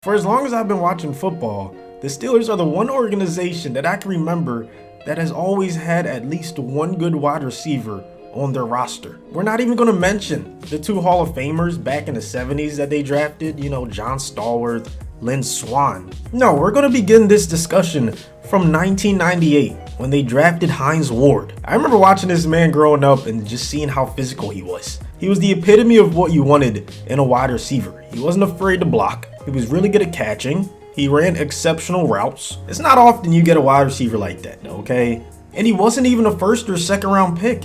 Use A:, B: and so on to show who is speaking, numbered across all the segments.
A: For as long as I've been watching football, the Steelers are the one organization that I can remember that has always had at least one good wide receiver on their roster. We're not even going to mention the two Hall of Famers back in the 70s that they drafted, John Stallworth, Lynn Swann. No, we're going to begin this discussion from 1998 when they drafted Hines Ward. I remember watching this man growing up and just seeing how physical he was. He was the epitome of what you wanted in a wide receiver. He wasn't afraid to block. He was really good at catching. He ran exceptional routes. It's not often you get a wide receiver like that, okay? And he wasn't even a first or second round pick.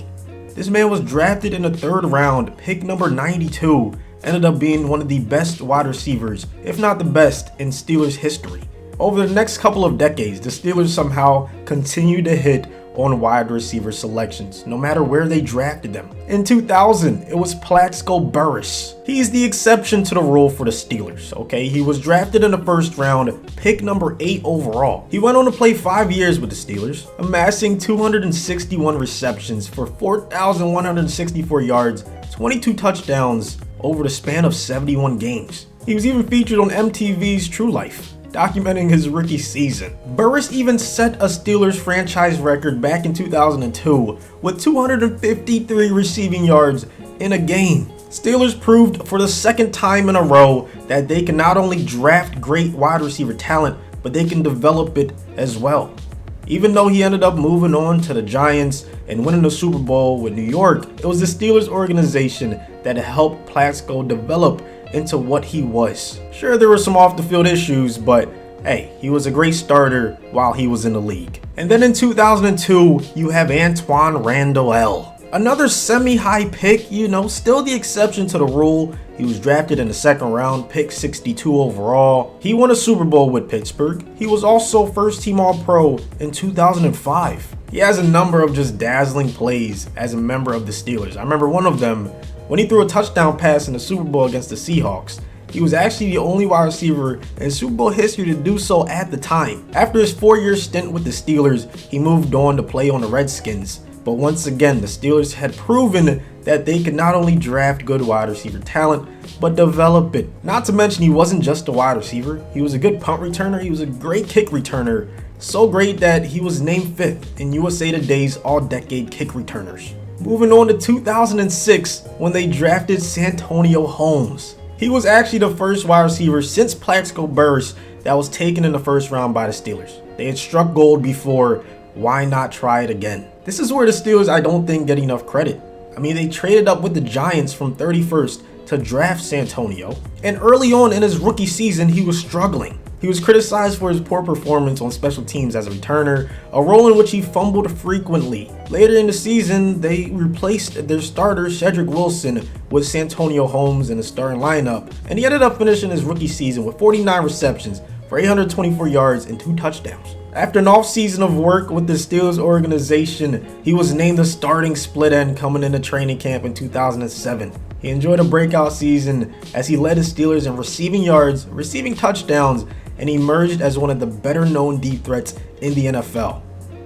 A: This man was drafted in the third round, pick number 92, ended up being one of the best wide receivers, if not the best, in Steelers history. Over the next couple of decades, the Steelers somehow continued to hit on wide receiver selections, no matter where they drafted them. In 2000, it was Plaxico Burress. He's the exception to the rule for the Steelers, okay? He was drafted in the first round, pick number 8 overall. He went on to play 5 years with the Steelers, amassing 261 receptions for 4,164 yards, 22 touchdowns over the span of 71 games. He was even featured on MTV's True Life, documenting his rookie season. Burress even set a Steelers franchise record back in 2002 with 253 receiving yards in a game. Steelers proved for the second time in a row that they can not only draft great wide receiver talent, but they can develop it as well. Even though he ended up moving on to the Giants and winning the Super Bowl with New York, it was the Steelers organization that helped Plaxico develop into what he was. Sure, there were some off the field issues, but hey, he was a great starter while he was in the league. And then in 2002, you have Antoine Randall. Another semi-high pick, still the exception to the rule. He was drafted in the second round, pick 62 overall. He won a Super Bowl with Pittsburgh. He was also first team All-Pro in 2005. He has a number of just dazzling plays as a member of the Steelers. I remember one of them when he threw a touchdown pass in the Super Bowl against the Seahawks. He was actually the only wide receiver in Super Bowl history to do so at the time. After his 4-year stint with the Steelers, he moved on to play on the Redskins. But once again, the Steelers had proven that they could not only draft good wide receiver talent, but develop it. Not to mention, he wasn't just a wide receiver. He was a good punt returner. He was a great kick returner. So great that he was named 5th in USA Today's All-Decade Kick Returners. Moving on to 2006, when they drafted Santonio Holmes. He was actually the first wide receiver since Plaxico Burress that was taken in the first round by the Steelers. They had struck gold before, why not try it again? This is where the Steelers, I don't think, get enough credit. I mean, they traded up with the Giants from 31st to draft Santonio, and early on in his rookie season, he was struggling. He was criticized for his poor performance on special teams as a returner, a role in which he fumbled frequently. Later in the season, they replaced their starter, Cedric Wilson, with Santonio Holmes in the starting lineup, and he ended up finishing his rookie season with 49 receptions for 824 yards and 2 touchdowns. After an offseason of work with the Steelers organization, he was named the starting split end coming into training camp in 2007. He enjoyed a breakout season as he led the Steelers in receiving yards, receiving touchdowns, and emerged as one of the better known deep threats in the NFL.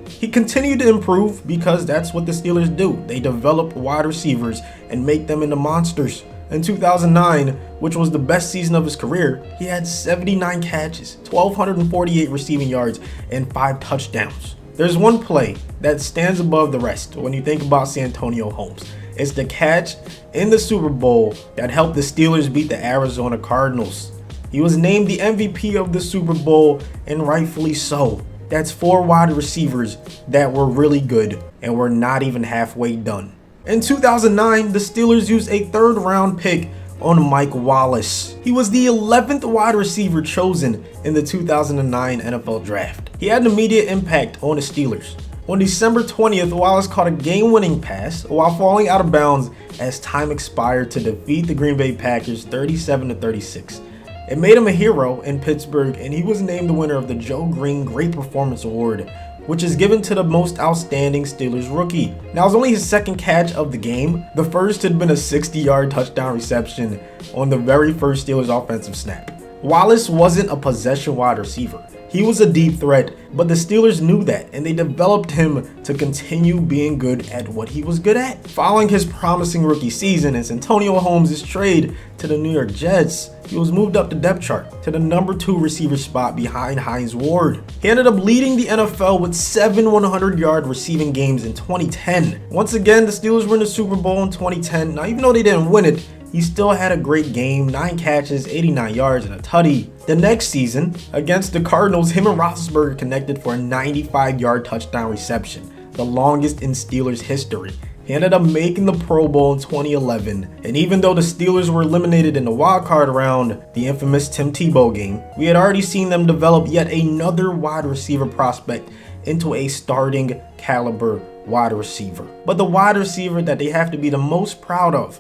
A: He continued to improve because that's what the Steelers do. They develop wide receivers and make them into monsters. In 2009, which was the best season of his career, he had 79 catches, 1,248 receiving yards, and 5 touchdowns. There's one play that stands above the rest when you think about Santonio Holmes. It's the catch in the Super Bowl that helped the Steelers beat the Arizona Cardinals. He was named the MVP of the Super Bowl, and rightfully so. That's 4 wide receivers that were really good and were not even halfway done. In 2009, the Steelers used a 3rd round pick on Mike Wallace. He was the 11th wide receiver chosen in the 2009 NFL Draft. He had an immediate impact on the Steelers. On December 20th, Wallace caught a game-winning pass while falling out of bounds as time expired to defeat the Green Bay Packers 37-36. It made him a hero in Pittsburgh, and he was named the winner of the Joe Green Great Performance Award, which is given to the most outstanding Steelers rookie. Now, it was only his 2nd catch of the game. The first had been a 60-yard touchdown reception on the very first Steelers offensive snap. Wallace wasn't a possession wide receiver. He was a deep threat, but the Steelers knew that, and they developed him to continue being good at what he was good at. Following his promising rookie season and Santonio Holmes' trade to the New York Jets, he was moved up the depth chart to the number 2 receiver spot behind Hines Ward. He ended up leading the NFL with 7 100-yard receiving games in 2010. Once again, the Steelers were in the Super Bowl in 2010. Now, even though they didn't win it, he still had a great game, 9 catches, 89 yards, and a tutty. The next season, against the Cardinals, him and Roethlisberger connected for a 95-yard touchdown reception, the longest in Steelers history. He ended up making the Pro Bowl in 2011, and even though the Steelers were eliminated in the wildcard round, the infamous Tim Tebow game, we had already seen them develop yet another wide receiver prospect into a starting caliber wide receiver. But the wide receiver that they have to be the most proud of,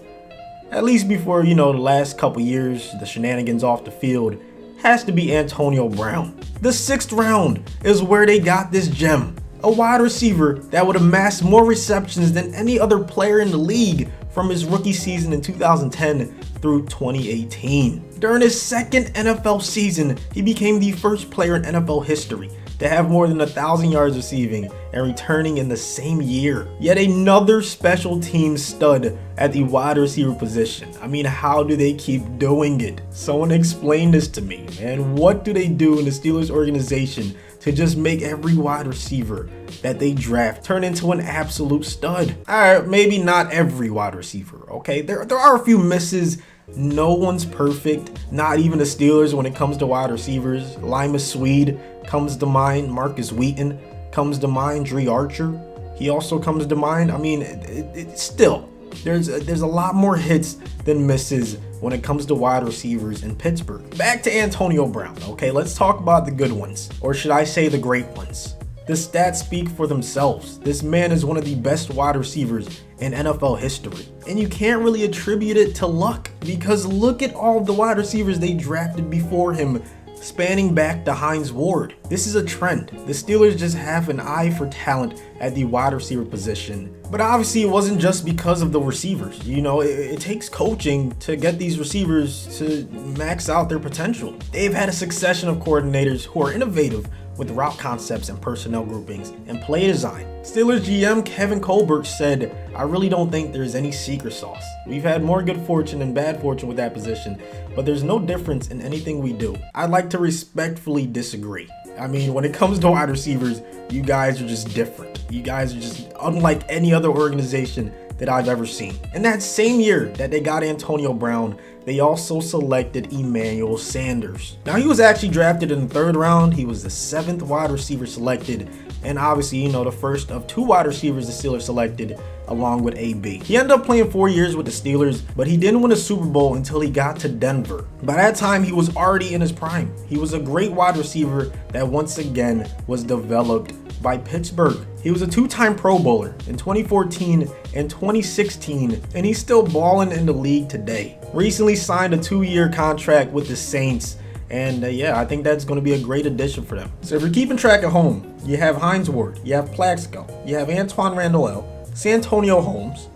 A: at least before, the last couple years, the shenanigans off the field, has to be Antonio Brown. The 6th round is where they got this gem. A wide receiver that would amass more receptions than any other player in the league from his rookie season in 2010 through 2018. During his second NFL season, he became the first player in NFL history to have more than 1,000 yards receiving and returning in the same year. Yet another special team stud at the wide receiver position. I mean, how do they keep doing it? Someone explain this to me, man. What do they do in the Steelers organization to just make every wide receiver that they draft turn into an absolute stud? Alright, maybe not every wide receiver, okay? There are a few misses. No one's perfect, not even the Steelers when it comes to wide receivers. Lima Swede comes to mind, Marcus Wheaton comes to mind, Dre Archer, he also comes to mind. I mean, still, there's a lot more hits than misses when it comes to wide receivers in Pittsburgh. Back to Antonio Brown, okay? Let's talk about the good ones, or should I say the great ones. The stats speak for themselves. This man is one of the best wide receivers in NFL history. And you can't really attribute it to luck, because look at all of the wide receivers they drafted before him, spanning back to Hines Ward. This is a trend. The Steelers just have an eye for talent at the wide receiver position. But obviously it wasn't just because of the receivers. It takes coaching to get these receivers to max out their potential. They've had a succession of coordinators who are innovative with route concepts and personnel groupings and play design. Steelers GM Kevin Colbert said, "I really don't think there's any secret sauce. We've had more good fortune and bad fortune with that position, but there's no difference in anything we do." I'd like to respectfully disagree. I mean, when it comes to wide receivers, you guys are just different. You guys are just unlike any other organization that I've ever seen. In that same year that they got Antonio Brown, they also selected Emmanuel Sanders. Now, he was actually drafted in the 3rd round. He was the 7th wide receiver selected, and obviously, the first of 2 wide receivers the Steelers selected along with AB. He ended up playing 4 years with the Steelers, but he didn't win a Super Bowl until he got to Denver. By that time, he was already in his prime. He was a great wide receiver that once again was developed by Pittsburgh. He was a 2-time Pro Bowler in 2014 and 2016, and he's still balling in the league today. Recently signed a 2-year contract with the Saints, and I think that's going to be a great addition for them. So if you're keeping track at home, you have Hines Ward, you have Plaxico, you have Antoine Randall, Santonio Holmes,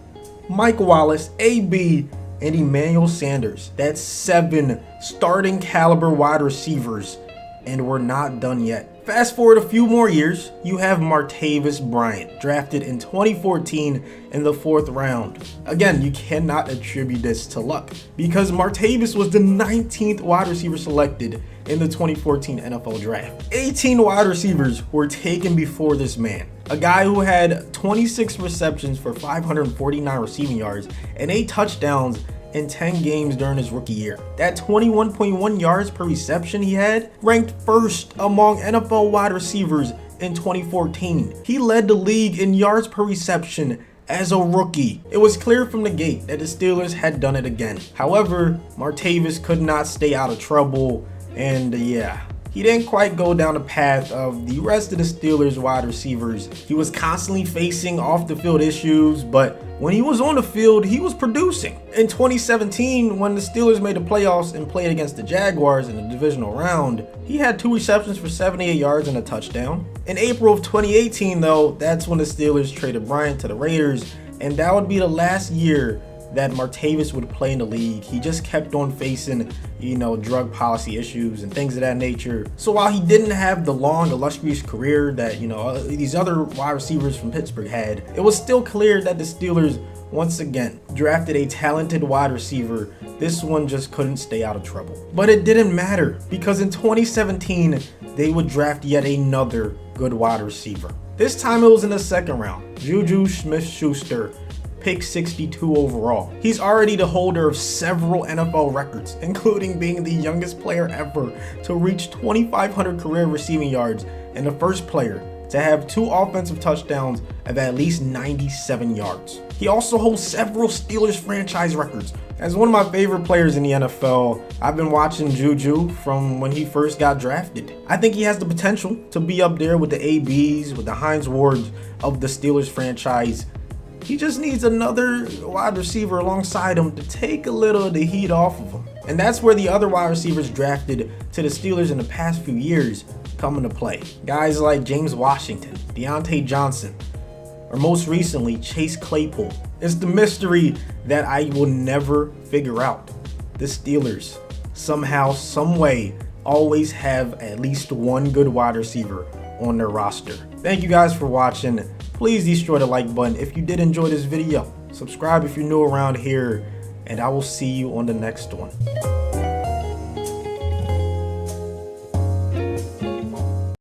A: Mike Wallace, AB, and Emmanuel Sanders. That's 7 starting caliber wide receivers, and we're not done yet. Fast forward a few more years, you have Martavis Bryant, drafted in 2014 in the 4th round. Again, you cannot attribute this to luck, because Martavis was the 19th wide receiver selected in the 2014 NFL draft. 18 wide receivers were taken before this man, a guy who had 26 receptions for 549 receiving yards and 8 touchdowns in 10 games during his rookie year. That 21.1 yards per reception he had ranked 1st among NFL wide receivers in 2014. He led the league in yards per reception as a rookie. It was clear from the gate that the Steelers had done it again. However, Martavis could not stay out of trouble, and he didn't quite go down the path of the rest of the Steelers wide receivers. He was constantly facing off the field issues, but when he was on the field, he was producing. In 2017, when the Steelers made the playoffs and played against the Jaguars in the divisional round, he had 2 receptions for 78 yards and a touchdown. In April of 2018, though, that's when the Steelers traded Bryant to the Raiders, and that would be the last year that Martavis would play in the league. He just kept on facing, drug policy issues and things of that nature. So while he didn't have the long, illustrious career that, these other wide receivers from Pittsburgh had, it was still clear that the Steelers once again drafted a talented wide receiver. This one just couldn't stay out of trouble. But it didn't matter, because in 2017, they would draft yet another good wide receiver. This time it was in the second round. Juju Smith-Schuster, pick 62 overall. He's already the holder of several NFL records, including being the youngest player ever to reach 2,500 career receiving yards and the first player to have 2 offensive touchdowns of at least 97 yards. He also holds several Steelers franchise records. As one of my favorite players in the NFL, I've been watching Juju from when he first got drafted. I think he has the potential to be up there with the ABs, with the Hines Wards of the Steelers franchise. He just needs another wide receiver alongside him to take a little of the heat off of him. And that's where the other wide receivers drafted to the Steelers in the past few years come into play. Guys like James Washington, Deontay Johnson, or most recently, Chase Claypool. It's the mystery that I will never figure out. The Steelers, somehow, someway, always have at least one good wide receiver on their roster. Thank you guys for watching. Please destroy the like button if you did enjoy this video. Subscribe if you're new around here, and I will see you on the next one.